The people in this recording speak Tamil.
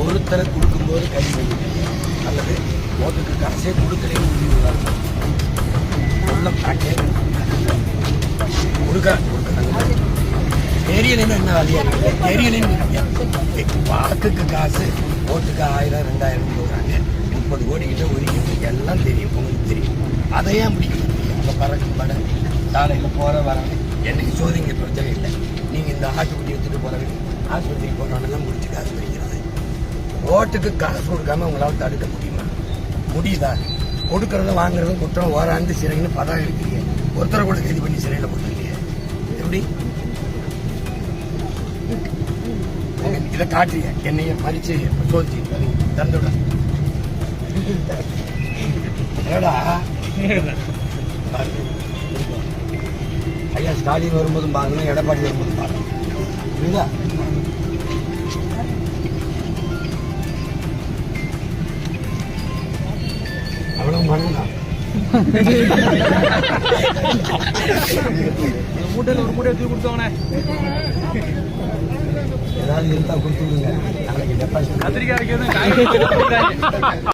ஒருத்தரை கொடுக்கும்போது கை அல்லது ஓட்டுக்கு காசே கொடுக்கலே தெரியலைன்னு என்ன அதிகாரி தெரியலைன்னு வாக்குக்கு காசு ஓட்டுக்கு 1000 2000 சொல்றாங்க. 30 கோடி கிட்ட ஒதுக்கிட்டு எல்லாம் தெரியும், உங்களுக்கு தெரியும். அதையே முடிக்க உங்க பறக்கும் பட சாலையில் போற வரவங்க என்னைக்கு சோதிங்க பிரச்சனை இல்லை. நீங்க இந்த ஆட்டுக்குட்டி எடுத்துட்டு போறவங்க ஆஸ்பத்திரிக்கு போனவனெல்லாம் முடிச்சு காசு பிடிக்கிறது. ஓட்டுக்கு காசு கொடுக்காம உங்களால் தடுக்க முடியுமா? முடியுதா? கொடுக்கறத வாங்குறதும் குற்றம், ஓராண்டு சிறைன்னு பதம் இருக்கிறீங்க. ஒருத்தரை கூட கைது பண்ணி சிறையில் போட்டுருக்கீங்க. எப்படி இதை காட்டுறீங்க? என்னைய மறிச்சு சோதிச்சு தந்துவிட ஐயா ஸ்டாலின் வரும்போதும் பார்க்கணும், எடப்பாடி வரும்போதும் பார்க்கணும். புரியுதா? அவ்வளவு மனம்தான். மூட்டையில் ஒரு மூட்டையை தூக்கி கொடுத்தவனே ஏதாவது இருந்தா கொடுத்துருங்க. நாளைக்கு டெபாசிட் கத்திரிக்காய்